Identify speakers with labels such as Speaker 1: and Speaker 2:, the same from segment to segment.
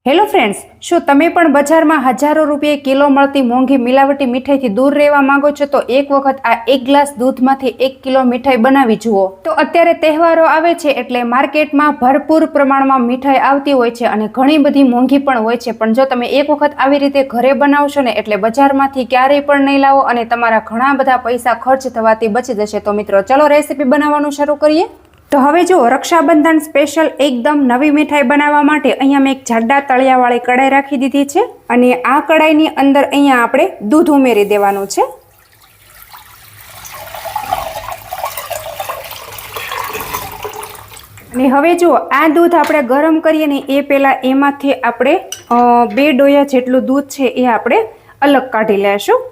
Speaker 1: Hello friends, શું તમે પણ બજારમાં હજારો રૂપિયે કિલો મળતી મોંઘી મિલાવટી મીઠાઈથી દૂર રહેવા માંગો છો? તો એક વખત આ એક ગ્લાસ દૂધમાંથી 1 કિલો મીઠાઈ બનાવી જુઓ. તો અત્યારે તહેવારો આવે છે એટલે માર્કેટમાં ભરપૂર પ્રમાણમાં મીઠાઈ આવતી હોય છે અને ઘણી બધી મોંઘી પણ હોય છે. પણ જો તમે એક વખત આવી રીતે ઘરે બનાવશો ને એટલે બજારમાંથી ક્યારેય પણ નહીં લાવો અને તમારા ઘણા બધા પૈસા ખર્ચ થવાથી બચી જશે. તો મિત્રો, ચલો રેસીપી બનાવવાનું શરૂ કરીએ. તો હવે જો રક્ષાબંધન સ્પેશિયલ એકદમ નવી મીઠાઈ બનાવવા માટે અહીંયા મેં એક જાડા તળિયાવાળી કડાઈ રાખી દીધી છે અને આ કડાઈની અંદર અહીંયા આપણે દૂધ ઉમેરી દેવાનું છે. અને હવે જો આ દૂધ આપણે ગરમ કરીએ ને એ પહેલાં એમાંથી આપણે 2 ડોયા જેટલું દૂધ છે એ આપણે અલગ કાઢી લેશું.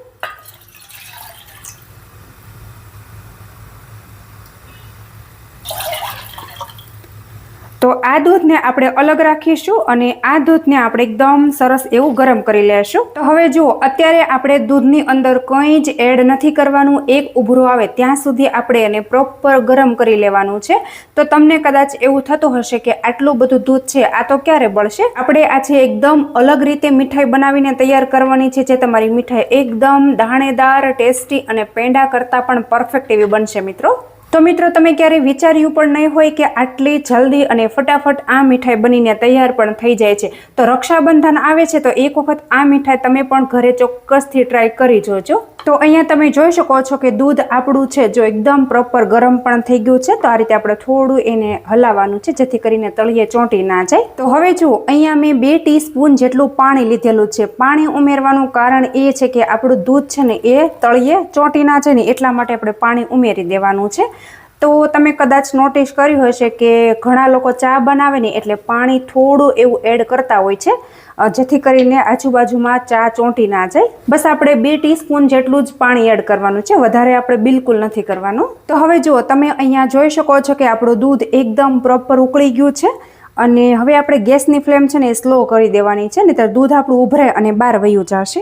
Speaker 1: તો આ દૂધને આપણે અલગ રાખીશું અને આ દૂધને આપણે એકદમ સરસ એવું ગરમ કરી લેશું. તો હવે જુઓ, અત્યારે આપણે દૂધની અંદર કંઈ જ એડ નથી કરવાનું. એક ઉભરો આવે ત્યાં સુધી આપણે એને પ્રોપર ગરમ કરી લેવાનું છે. તો તમને કદાચ એવું થતું હશે કે આટલું બધું દૂધ છે, આ તો ક્યારે બળશે. આપણે આજે એકદમ અલગ રીતે મીઠાઈ બનાવીને તૈયાર કરવાની છે, જે તમારી મીઠાઈ એકદમ દાણેદાર, ટેસ્ટી અને પેંડા કરતાં પણ પરફેક્ટ એવી બનશે મિત્રો. તો મિત્રો, તમે ક્યારેય વિચાર્યું પણ નહીં હોય કે આટલી જલ્દી અને ફટાફટ આ મીઠાઈ બનીને તૈયાર પણ થઈ જાય છે. તો રક્ષાબંધન આવે છે તો એક વખત આ મીઠાઈ તમે પણ ઘરે ચોક્કસથી ટ્રાય કરી જોજો. તો અહીંયા તમે જોઈ શકો છો કે દૂધ આપણું છે જો એકદમ પ્રોપર ગરમ પણ થઈ ગયું છે. તો આ રીતે આપણે થોડું એને હલાવવાનું છે જેથી કરીને તળિયે ચોંટી ના જાય. તો હવે જુઓ, અહીંયા મેં 2 ટીસ્પૂન જેટલું પાણી લીધેલું છે. પાણી ઉમેરવાનું કારણ એ છે કે આપણું દૂધ છે ને એ તળિયે ચોંટી ના જાય ને એટલા માટે આપણે પાણી ઉમેરી દેવાનું છે. તો તમે કદાચ નોટિસ કર્યું હશે કે ઘણા લોકો ચા બનાવે ને એટલે પાણી થોડું એવું એડ કરતા હોય છે જેથી કરીને આજુબાજુમાં ચા ચોંટી ના જાય. બસ આપણે 2 ટીસ્પૂન જેટલું જ પાણી એડ કરવાનું છે, વધારે આપણે બિલકુલ નથી કરવાનું. તો હવે જુઓ, તમે અહીંયા જોઈ શકો છો કે આપણું દૂધ એકદમ પ્રોપર ઉકળી ગયું છે અને હવે આપણે ગેસની ફ્લેમ છે ને એ સ્લો કરી દેવાની છે, નહીં તો દૂધ આપણું ઉભરાય અને બહાર વયું જશે.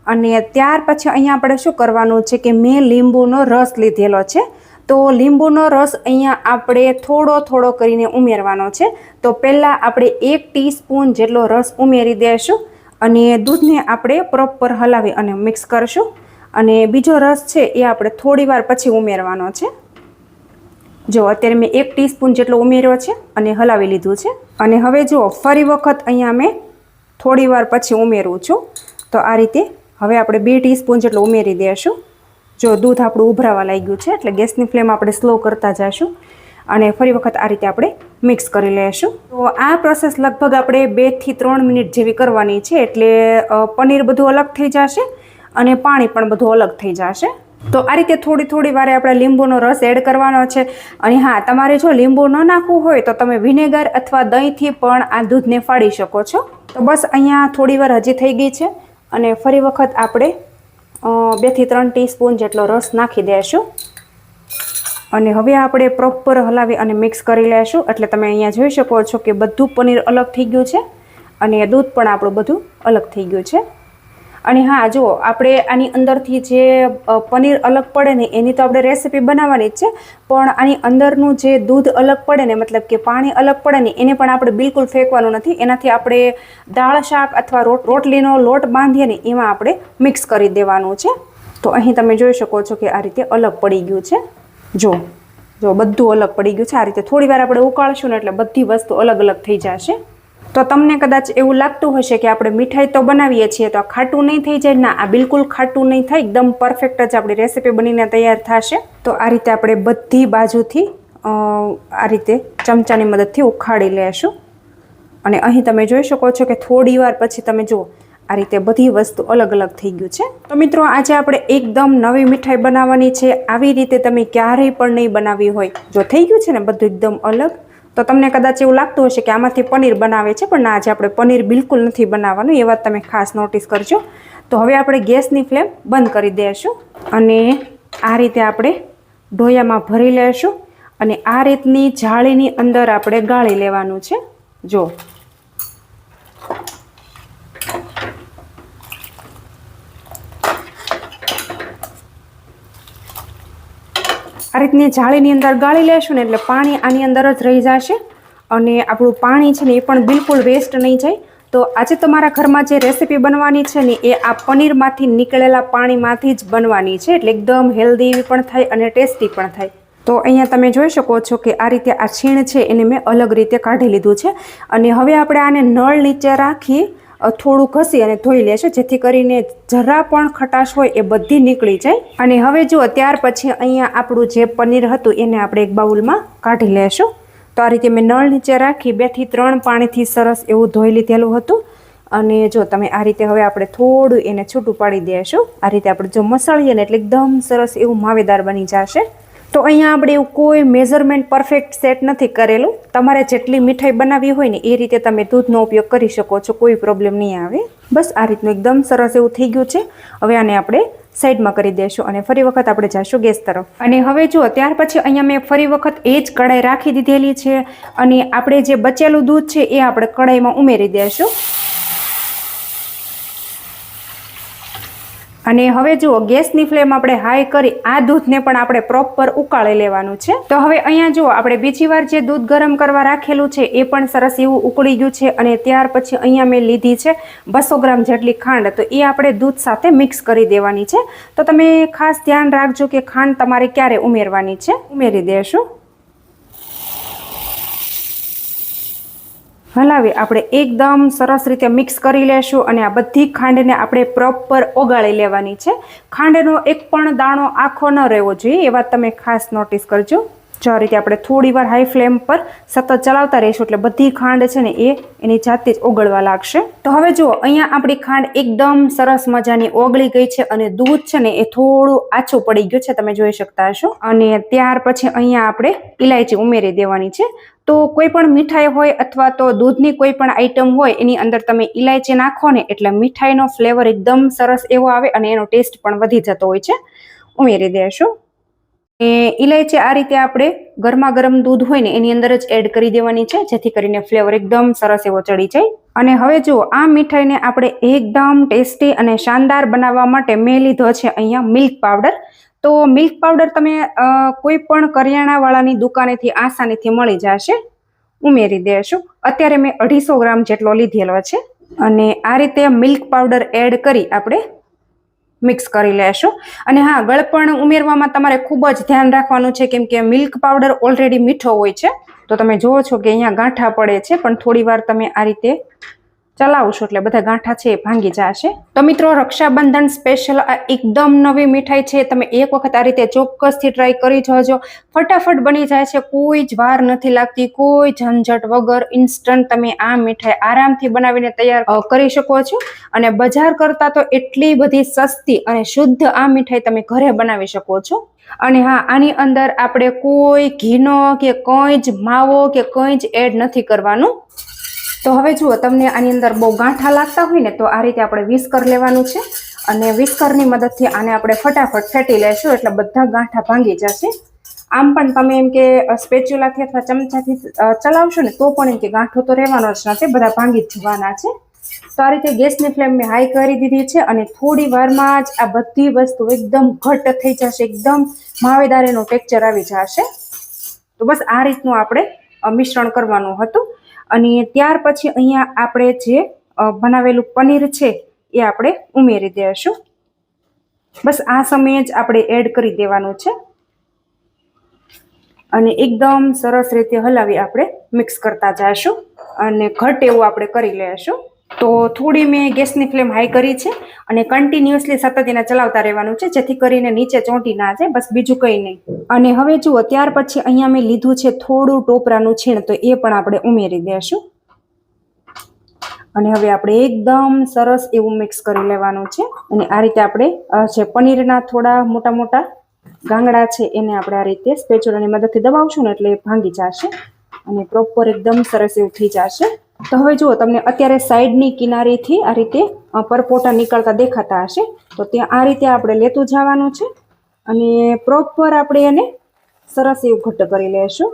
Speaker 1: અને ત્યાર પછી અહીંયા આપણે શું કરવાનું છે કે મેં લીંબુનો રસ લીધેલો છે. તો લીંબુનો રસ અહીંયા આપણે થોડો થોડો કરીને ઉમેરવાનો છે. તો પહેલાં આપણે 1 ટીસ્પૂન જેટલો રસ ઉમેરી દઈશું અને દૂધને આપણે પ્રોપર હલાવી અને મિક્સ કરીશું. અને બીજો રસ છે એ આપણે થોડી વાર પછી ઉમેરવાનો છે. જો અત્યારે મેં 1 ટીસ્પૂન જેટલો ઉમેર્યો છે અને હલાવી લીધું છે. અને હવે જુઓ, ફરી વખત અહીંયા મેં થોડી વાર પછી ઉમેરું છું. તો આ રીતે હવે આપણે 2 ટીસ્પૂન જેટલો ઉમેરી દઈશું. જો દૂધ આપણું ઉભરાવા લાગ્યું છે એટલે ગેસની ફ્લેમ આપણે સ્લો કરતા જઈશું અને ફરી વખત આ રીતે આપણે મિક્સ કરી લઈશું. તો આ પ્રોસેસ લગભગ આપણે 2 થી 3 મિનિટ જેવી કરવાની છે એટલે પનીર બધું અલગ થઈ જશે અને પાણી પણ બધું અલગ થઈ જશે. તો આ રીતે થોડી થોડી વારે આપણે લીંબુનો રસ એડ કરવાનો છે. અને હા, તમારે જો લીંબુ ન નાખવું હોય તો તમે વિનેગર અથવા દહીંથી પણ આ દૂધને ફાડી શકો છો. તો બસ અહીંયા થોડી વાર હજી થઈ ગઈ છે અને ફરી વખત આપણે 2 થી 3 ટીસ્પૂન જેટલો રસ નાખી દઈશું અને હવે આપણે પ્રોપર હલાવી અને મિક્સ કરી લઈશું. એટલે તમે અહીંયા જોઈ શકો છો કે બધું પનીર અલગ થઈ ગયું છે અને દૂધ પણ આપણું બધું અલગ થઈ ગયું છે. અને હા, જુઓ, આપણે આની અંદરથી જે પનીર અલગ પડે ને એની તો આપણે રેસીપી બનાવવાની જ છે, પણ આની અંદરનું જે દૂધ અલગ પડે ને, મતલબ કે પાણી અલગ પડે ને, એને પણ આપણે બિલકુલ ફેંકવાનું નથી. એનાથી આપણે દાળ શાક અથવા રોટલીનો લોટ બાંધીએ ને એમાં આપણે મિક્સ કરી દેવાનું છે. તો અહીં તમે જોઈ શકો છો કે આ રીતે અલગ પડી ગયું છે. જો બધું અલગ પડી ગયું છે. આ રીતે થોડી વાર આપણે ઉકાળશું ને એટલે બધી વસ્તુ અલગ અલગ થઈ જશે. તો તમને કદાચ એવું લાગતું હશે કે આપણે મીઠાઈ તો બનાવીએ છીએ તો આ ખાટું નહીં થઈ જાય. ના, આ બિલકુલ ખાટું નહીં થાય, એકદમ પરફેક્ટ જ આપણી રેસીપી બનીને તૈયાર થશે. તો આ રીતે આપણે બધી બાજુથી આ રીતે ચમચાની મદદથી ઉખાડી લેશું. અને અહીં તમે જોઈ શકો છો કે થોડી વાર પછી તમે જુઓ આ રીતે બધી વસ્તુ અલગ અલગ થઈ ગયું છે. તો મિત્રો, આજે આપણે એકદમ નવી મીઠાઈ બનાવવાની છે. આવી રીતે તમે ક્યારેય પણ નહીં બનાવી હોય. જો થઈ ગયું છે ને બધું એકદમ અલગ. તો તમને કદાચ એવું લાગતું હશે કે આમાંથી પનીર બનાવે છે, પણ ના, આજે આપણે પનીર બિલકુલ નથી બનાવવાનું. એ વાત તમે ખાસ નોટિસ કરજો. તો હવે આપણે ગેસની ફ્લેમ બંધ કરી દઈશું અને આ રીતે આપણે ઢોયામાં ભરી લઈશું અને આ રીતની જાળીની અંદર આપણે ગાળી લેવાનું છે. જો આ રીતની જાળીની અંદર ગાળી લેશું ને એટલે પાણી આની અંદર જ રહી જશે અને આપણું પાણી છે ને એ પણ બિલકુલ વેસ્ટ નહીં જાય. તો આજે તમારા ઘરમાં જે રેસીપી બનવાની છે ને એ આ પનીરમાંથી નીકળેલા પાણીમાંથી જ બનવાની છે, એટલે એકદમ હેલ્ધી પણ થાય અને ટેસ્ટી પણ થાય. તો અહીંયા તમે જોઈ શકો છો કે આ રીતે આ છીણ છે એને મેં અલગ રીતે કાઢી લીધું છે. અને હવે આપણે આને નળ નીચે રાખી થોડું ઘસી અને ધોઈ લેશું, જેથી કરીને જરા પણ ખટાશ હોય એ બધી નીકળી જાય. અને હવે જુઓ, ત્યાર પછી અહીંયા આપણું જે પનીર હતું એને આપણે એક બાઉલમાં કાઢી લેશું. તો આ રીતે મેં નળ નીચે રાખી 2 થી 3 પાણીથી સરસ એવું ધોઈ લીધેલું હતું. અને જો તમે આ રીતે હવે આપણે થોડું એને છૂટું પાડી દઈશું. આ રીતે આપણે જો મસાળીએ ને એટલે એકદમ સરસ એવું માવેદાર બની જશે. તો અહીંયા આપણે એવું કોઈ મેઝરમેન્ટ પરફેક્ટ સેટ નથી કરેલું. તમારે જેટલી મીઠાઈ બનાવવી હોય ને એ રીતે તમે દૂધનો ઉપયોગ કરી શકો છો, કોઈ પ્રોબ્લેમ નહીં આવે. બસ આ રીતનું એકદમ સરસ એવું થઈ ગયું છે. હવે આને આપણે સાઈડમાં કરી દઈશું અને ફરી વખત આપણે જઈશું ગેસ તરફ. અને હવે જુઓ, ત્યાર પછી અહીંયા મેં ફરી વખત એ જ કઢાઈ રાખી દીધેલી છે અને આપણે જે બચેલું દૂધ છે એ આપણે કઢાઈમાં ઉમેરી દઈશું. અને હવે જુઓ, ગેસની ફ્લેમ આપણે હાઈ કરી આ દૂધને પણ આપણે પ્રોપર ઉકાળી લેવાનું છે. તો હવે અહીંયા જુઓ, આપણે બીજી વાર જે દૂધ ગરમ કરવા રાખેલું છે એ પણ સરસ એવું ઉકળી ગયું છે. અને ત્યાર પછી અહીંયા મેં લીધી છે 200 ગ્રામ જેટલી ખાંડ. તો એ આપણે દૂધ સાથે મિક્સ કરી દેવાની છે. તો તમે ખાસ ધ્યાન રાખજો કે ખાંડ તમારે ક્યારે ઉમેરવાની છે. ઉમેરી દેશું. હલાવી આપણે એકદમ સરસ રીતે મિક્સ કરી લેશું અને આ બધી ખાંડને આપણે પ્રોપર ઓગાળી લેવાની છે. ખાંડનો એક પણ દાણો આખો ન રહેવો જોઈએ, એ વાત તમે ખાસ નોટિસ કરજો. જો આ રીતે આપણે થોડી વાર હાઈ ફ્લેમ પર સતત ચલાવતા રહીશું એટલે બધી ખાંડ છે ને એ એની જાતે જ ઓગળવા લાગશે. તો હવે જુઓ, અહીંયા આપણી ખાંડ એકદમ સરસ મજાની ઓગળી ગઈ છે અને દૂધ છે ને એ થોડું આછું પડી ગયું છે, તમે જોઈ શકતા હશો. અને ત્યાર પછી અહીંયા આપણે ઇલાયચી ઉમેરી દેવાની છે. તો કોઈ પણ મીઠાઈ હોય અથવા તો દૂધની કોઈ પણ આઈટમ હોય એની અંદર તમે ઇલાયચી નાખો ને એટલે મીઠાઈનો ફ્લેવર એકદમ સરસ એવો આવે અને એનો ટેસ્ટ પણ વધી જતો હોય છે. ઉમેરી દેશું. ઇલાયચી આ રીતે આપણે ગરમા ગરમ દૂધ હોય ને એની અંદર જ એડ કરી દેવાની છે, જેથી કરીને ફ્લેવર એકદમ સરસ એવો ચડી જાય. અને હવે જુઓ, આ મીઠાઈને આપણે એકદમ ટેસ્ટી અને શાનદાર બનાવવા માટે મેં લીધો છે અહીંયા મિલ્ક પાવડર. તો મિલ્ક પાવડર તમે કોઈ પણ કરિયાણાવાળાની દુકાનેથી આસાનીથી મળી જશે. ઉમેરી દેશું. અત્યારે મેં 250 ગ્રામ જેટલો લીધેલો છે. અને આ રીતે મિલ્ક પાવડર એડ કરી આપણે મિક્સ કરી લેશું. અને હા, ગળપણ ઉમેરવામાં તમારે ખૂબ જ ધ્યાન રાખવાનું છે, કેમ કે મિલ્ક પાવડર ઓલરેડી મીઠો હોય છે. તો તમે જુઓ છો કે અહીંયા ગાંઠા પડે છે, પણ થોડી વાર તમે આ રીતે ચલાવશો એટલે બધા ગાંઠા છે એ ભાંગી જશે. તો મિત્રો, રક્ષાબંધન સ્પેશિયલ આ એકદમ નવી મીઠાઈ છે. તમે એક વખત આ રીતે ચોક્કસથી ટ્રાય કરી જોજો. ફટાફટ બની જાય છે, કોઈ જ વાર નથી લાગતી, કોઈ ઝંઝટ વગર ઇન્સ્ટન્ટ તમે આ મીઠાઈ આરામથી બનાવીને તૈયાર કરી શકો છો. અને બજાર કરતાં તો એટલી બધી સસ્તી અને શુદ્ધ આ મીઠાઈ તમે ઘરે બનાવી શકો છો. અને હા, આની અંદર આપણે કોઈ ઘીનો કે કોઈ જ માવો કે કોઈ જ એડ નથી કરવાનું. તો હવે જુઓ, તમને આની અંદર બહુ ગાંઠા લાગતા હોય ને તો આ રીતે આપણે વિસ્કર લેવાનું છે અને વિસ્કરની મદદથી આને આપણે ફટાફટ ફેટી લેશું એટલે બધા ગાંઠા ભાંગી જશે. આમ પણ તમે એમ કે સ્પેચ્યુલાથી અથવા ચમચાથી ચલાવશો ને તો પણ એમ કે ગાંઠો તો રહેવાનો જ નથી, બધા ભાંગી જ જવાના છે. તો આ રીતે ગેસની ફ્લેમ મેં હાઈ કરી દીધી છે અને થોડી વારમાં જ આ બધી વસ્તુ એકદમ ઘટ્ટ થઈ જશે, એકદમ માવેદાર એનું ટેક્સચર આવી જશે. તો બસ આ રીતનું આપણે મિશ્રણ કરવાનું હતું. અને ત્યાર પછી અહીંયા આપણે જે બનાવેલું પનીર છે એ આપણે ઉમેરી દઈશું. બસ આ સમયે જ આપણે એડ કરી દેવાનું છે અને એકદમ સરસ રીતે હલાવી આપણે મિક્સ કરતા જઈશું અને ઘટ એવું આપણે કરી લઈશું. તો થોડી મેં ગેસની ફ્લેમ હાઈ કરી છે અને કન્ટિન્યુઅસલી સતત એને ચલાવતા રહેવાનું છે, જેથી કરીને નીચે ચોંટી ના જાય, બસ બીજું કંઈ નહીં. અને હવે જુઓ, ત્યાર પછી અહીંયા મેં લીધું છે થોડું ટોપરાનું છીણ, તો એ પણ આપણે ઉમેરી દઈશું. અને હવે આપણે એકદમ સરસ એવું મિક્સ કરી લેવાનું છે. અને આ રીતે આપણે જે પનીરના થોડા મોટા મોટા ગાંગડા છે એને આપણે આ રીતે સ્પેચ્યુલાની મદદથી દબાવશું ને એટલે ભાંગી જશે અને પ્રોપર એકદમ સરસ એવું થઈ જશે. તો હવે જુઓ, તમને અત્યારે સાઈડની કિનારીથી આ રીતે પરપોટા નીકળતા દેખાતા હશે. તો ત્યાં આ રીતે આપણે લેતું જવાનું છે અને પ્રોપર આપણે એને સરસ એવું ઘટ્ટ કરી લેશું.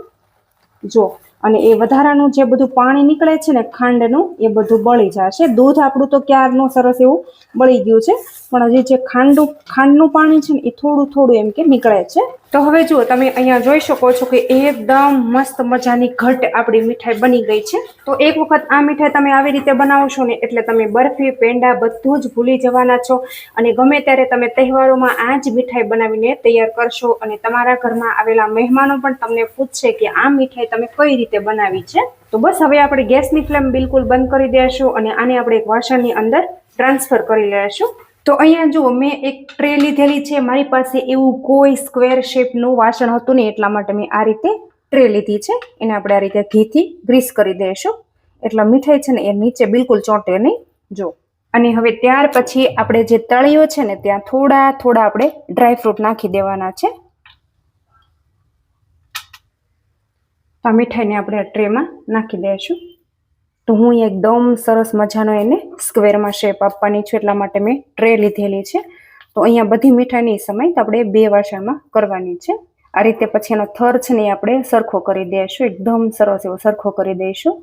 Speaker 1: જો, અને એ વધારાનું જે બધું પાણી નીકળે છે ને ખાંડનું, એ બધું બળી જશે. દૂધ આપણું તો ક્યારનું સરસ એવું બળી ગયું છે, પણ હજી જે ખાંડનું પાણી છે ને એ થોડું થોડું એમ કે નીકળે છે. તો હવે જુઓ તમે અહીંયા જોઈ શકો છો કે એકદમ મસ્ત મજાની ઘટ આપણી મીઠાઈ બની ગઈ છે. તો એક વખત આ મીઠાઈ તમે આવી રીતે બનાવશો ને એટલે તમે બરફી પેંડા બધું જ ભૂલી જવાના છો અને ગમે ત્યારે તમે તહેવારોમાં આ જ મીઠાઈ બનાવીને તૈયાર કરશો અને તમારા ઘરમાં આવેલા મહેમાનો પણ તમને પૂછશે કે આ મીઠાઈ તમે કઈ રીતે બનાવી છે. તો બસ હવે આપણે ગેસની ફ્લેમ બિલકુલ બંધ કરી દઈશું અને આને આપણે એક વાસણની અંદર ટ્રાન્સફર કરી લઈશું. તો અહીંયા જુઓ મેં એક ટ્રે લીધેલી છે. મારી પાસે એવું કોઈ સ્ક્વેર શેપનું વાસણ હતું ને એટલા માટે મેં આ રીતે ટ્રે લીધી છે. એને આપણે આ રીતે ઘીથી ગ્રીસ કરી દઈશું એટલે મીઠાઈ છે ને એ નીચે બિલકુલ ચોંટે નહીં. જો અને હવે ત્યાર પછી આપણે જે તળિયો છે ને ત્યાં થોડા થોડા આપણે ડ્રાયફ્રૂટ નાખી દેવાના છે. આ મીઠાઈને આપણે ટ્રેમાં નાખી દઈશું. તો હું એકદમ સરસ મજાનો એને સ્ક્વેરમાં શેપ આપવાની છું એટલા માટે મેં ટ્રે લીધેલી છે. તો અહીંયા બધી મીઠાઈની સમય આપણે 2 વાસણમાં કરવાની છે. આ રીતે પછી એનો થર છે ને આપણે સરખો કરી દઈશું. એકદમ સરસ એવો સરખો કરી દઈશું.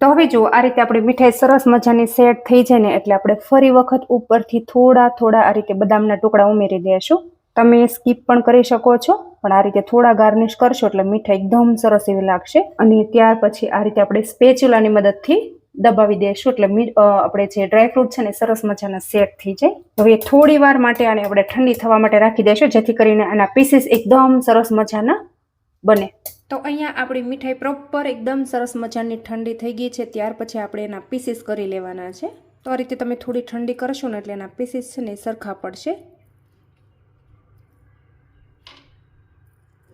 Speaker 1: તો હવે જુઓ આ રીતે આપણી મીઠાઈ સરસ મજાની સેટ થઈ જાય ને એટલે આપણે ફરી વખત ઉપરથી થોડા થોડા આ રીતે બદામના ટુકડા ઉમેરી દઈશું. તમે સ્કીપ પણ કરી શકો છો પણ આ રીતે થોડા ગાર્નિશ કરશો એટલે મીઠાઈ એકદમ સરસ એવી લાગશે. અને ત્યાર પછી આ રીતે આપણે સ્પેચ્યુલાની મદદથી દબાવી દઈશું એટલે આપણે જે ડ્રાયફ્રૂટ છે ને સરસ મજાના સેટ થઈ જાય. હવે થોડી વાર માટે આને આપણે ઠંડી થવા માટે રાખી દઈશું જેથી કરીને આના પીસીસ એકદમ સરસ મજાના બને. તો અહીંયા આપણી મીઠાઈ પ્રોપર એકદમ સરસ મજાની ઠંડી થઈ ગઈ છે. ત્યાર પછી આપણે એના પીસીસ કરી લેવાના છે. તો આ રીતે તમે થોડી ઠંડી કરશો ને એટલે એના પીસીસ છે ને સરખા પડશે.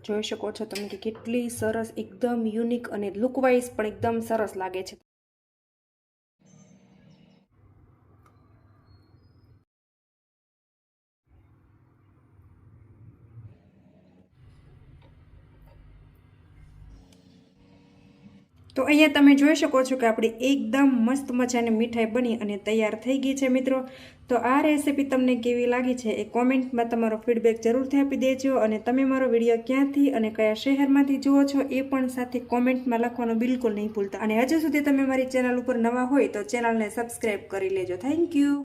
Speaker 1: જોઈ શકો છો તમે કે કેટલી સરસ એકદમ યુનિક અને લુકવાઇઝ પણ એકદમ સરસ લાગે છે. તો અહીંયા તમે જોઈ શકો છો કે આપણી એકદમ મસ્ત મજાની મીઠાઈ બની અને તૈયાર થઈ ગઈ છે મિત્રો. તો આ રેસીપી તમને કેવી લાગી છે એ કોમેન્ટમાં તમારો ફીડબેક જરૂરથી આપી દેજો અને તમે મારો વિડીયો ક્યાંથી અને કયા શહેરમાંથી જુઓ છો એ પણ સાથે કોમેન્ટમાં લખવાનું બિલકુલ નહીં ભૂલતા. અને હજુ સુધી તમે મારી ચેનલ ઉપર નવા હોય તો ચેનલને સબસ્ક્રાઈબ કરી લેજો. Thank you.